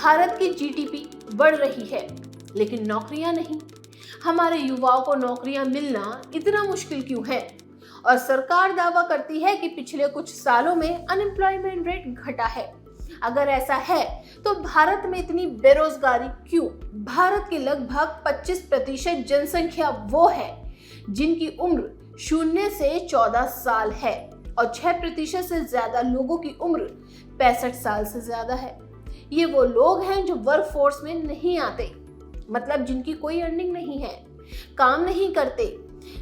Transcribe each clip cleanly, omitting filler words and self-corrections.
भारत की जीडीपी बढ़ रही है लेकिन नौकरियां नहीं। हमारे युवाओं को नौकरियां मिलना इतना मुश्किल क्यों है? और सरकार दावा करती है कि पिछले कुछ सालों में अनएम्प्लॉयमेंट रेट घटा है। अगर ऐसा है तो भारत में इतनी बेरोजगारी क्यों? भारत की लगभग 25% जनसंख्या वो है जिनकी उम्र 0 से 14 साल है और 6% से ज्यादा लोगों की उम्र 65 साल से ज्यादा है। ये वो लोग हैं जो वर्क फोर्स में नहीं आते, मतलब जिनकी कोई अर्निंग नहीं है, काम नहीं करते।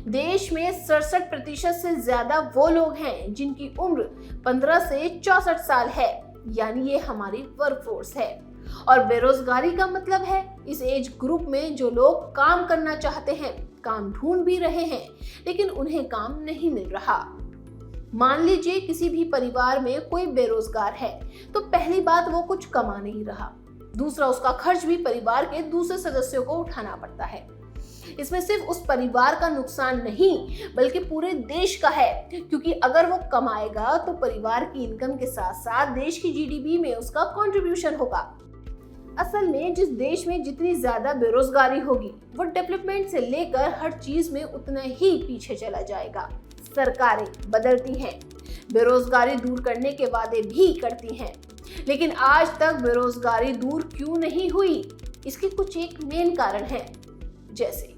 देश में 67% से ज्यादा वो लोग हैं जिनकी उम्र 15 से 64 साल है, यानी ये हमारी वर्क फोर्स है। और बेरोजगारी का मतलब है इस एज ग्रुप में जो लोग काम करना चाहते हैं, काम ढूंढ भी रहे हैं लेकिन उन्हें काम नहीं मिल रहा। मान लीजिए किसी भी परिवार में कोई बेरोजगार है तो पहली बात वो कुछ कमा नहीं रहा, दूसरा उसका खर्च भी परिवार के दूसरे सदस्यों को उठाना पड़ता है। इसमें सिर्फ उस परिवार का नुकसान नहीं बल्कि पूरे देश का है, क्योंकि अगर वो कमाएगा तो परिवार की इनकम के साथ साथ देश की जीडीपी में उसका कंट्रीब्यूशन होगा। असल में जिस देश में जितनी ज्यादा बेरोजगारी होगी वो डेवलपमेंट से लेकर हर चीज में उतना ही पीछे चला जाएगा। सरकारें बदलती हैं, बेरोजगारी दूर करने के वादे भी करती हैं, लेकिन आज तक बेरोजगारी दूर क्यों नहीं हुई? इसके कुछ एक मेन कारण है, जैसे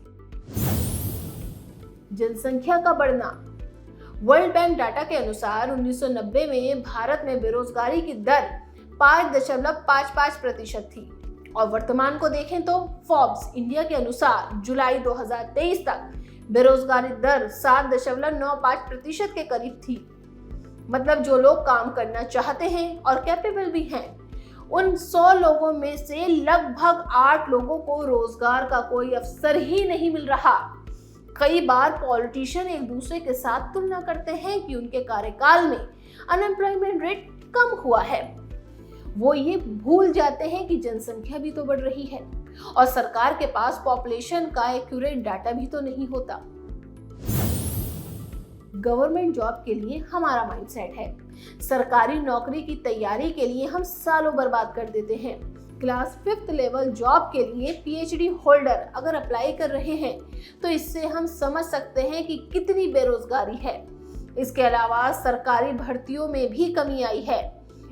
जनसंख्या का बढ़ना। वर्ल्ड बैंक डाटा के अनुसार 1990 में भारत में बेरोजगारी की दर 5.55% थी और वर्तमान को देखें तो फोर्ब्स इंडिया के अनुसार जुलाई 2023 तक बेरोजगारी दर 7.95% के करीब थी। मतलब जो लोग काम करना चाहते हैं और कैपेबल भी हैं, उन 100 लोगों में से लगभग 8 लोगों को रोजगार का कोई अवसर ही नहीं मिल रहा। कई बार पॉलिटिशियन एक दूसरे के साथ तुलना करते हैं कि उनके कार्यकाल में अनएम्प्लॉयमेंट रेट कम हुआ है। वो ये भूल जाते हैं कि जनसंख्या भी तो बढ़ रही है और सरकार के पास पॉपुलेशन का एक्यूरेट डाटा भी तो नहीं होता। गवर्नमेंट जॉब के लिए हमारा माइंडसेट है, सरकारी नौकरी की तैयारी के लिए हम सालों बर्बाद कर देते हैं। क्लास 5th लेवल जॉब के लिए पीएचडी होल्डर अगर अप्लाई कर रहे हैं तो इससे हम समझ सकते हैं कि कितनी बेरोजगारी है। इसके अलावा सरकारी भर्तियों में भी कमी आई है।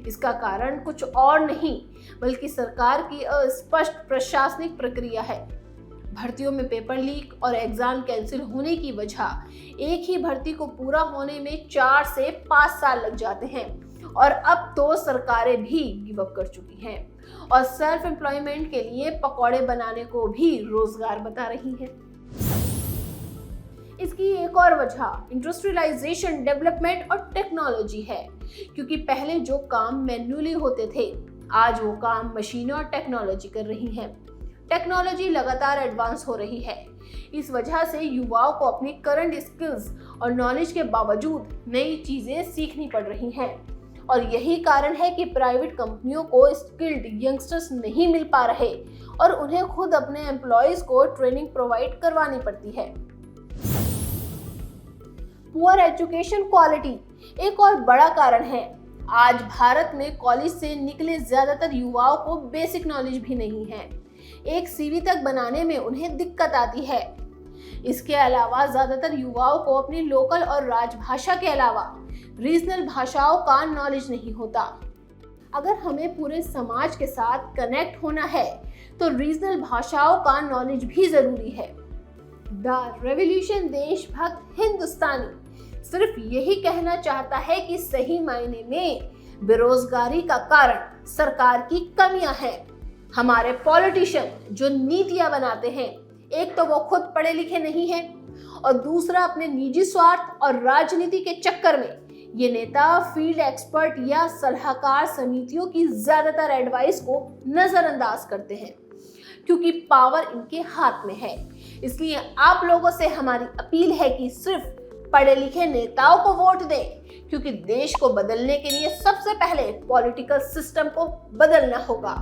इसका कारण कुछ और नहीं बल्कि सरकार की अस्पष्ट प्रशासनिक प्रक्रिया है। भर्तियों में पेपर लीक और एग्जाम कैंसिल होने की वजह एक ही भर्ती को पूरा होने में 4 से 5 साल लग जाते हैं और अब तो सरकारें भी गिव अप कर चुकी हैं और सेल्फ एम्प्लॉयमेंट के लिए पकौड़े बनाने को भी रोजगार बता रही हैं। इसकी एक और वजह इंडस्ट्रियलाइजेशन, डेवलपमेंट और टेक्नोलॉजी है, क्योंकि पहले जो काम मैन्युअली होते थे आज वो काम मशीनें और टेक्नोलॉजी कर रही हैं। टेक्नोलॉजी लगातार एडवांस हो रही है, इस वजह से युवाओं को अपनी करंट स्किल्स और नॉलेज के बावजूद नई चीजें सीखनी पड़ रही हैं और यही कारण है कि प्राइवेट कंपनियों को स्किल्ड यंगस्टर्स नहीं मिल पा रहे और उन्हें खुद अपने एम्प्लॉयज को ट्रेनिंग प्रोवाइड करवानी पड़ती है। पुअर एजुकेशन क्वालिटी एक और बड़ा कारण है। आज भारत में कॉलेज से निकले ज्यादातर युवाओं को बेसिक नॉलेज भी नहीं है। एक सीवी तक बनाने में उन्हें दिक्कत आती है। इसके अलावा ज्यादातर युवाओं को अपनी लोकल और राजभाषा के अलावा रीजनल भाषाओं का नॉलेज नहीं होता। अगर हमें पूरे समाज के साथ कनेक्ट होना है तो रीजनल भाषाओं का नॉलेज भी जरूरी है। द रेवोल्यूशन देशभक्त हिंदुस्तानी सिर्फ यही कहना चाहता है कि सही मायने में बेरोजगारी का कारण सरकार की कमियां हैं। हमारे पॉलिटिशियन जो नीतियां बनाते हैं, एक तो वो खुद पढ़े लिखे नहीं हैं और दूसरा अपने निजी स्वार्थ और राजनीति के चक्कर में ये नेता फील्ड एक्सपर्ट या सलाहकार समितियों की ज्यादातर एडवाइस को नजरअंदाज करते हैं, क्योंकि पावर इनके हाथ में है। इसलिए आप लोगों से हमारी अपील है कि सिर्फ पढ़े लिखे नेताओं को वोट दें, क्योंकि देश को बदलने के लिए सबसे पहले पॉलिटिकल सिस्टम को बदलना होगा।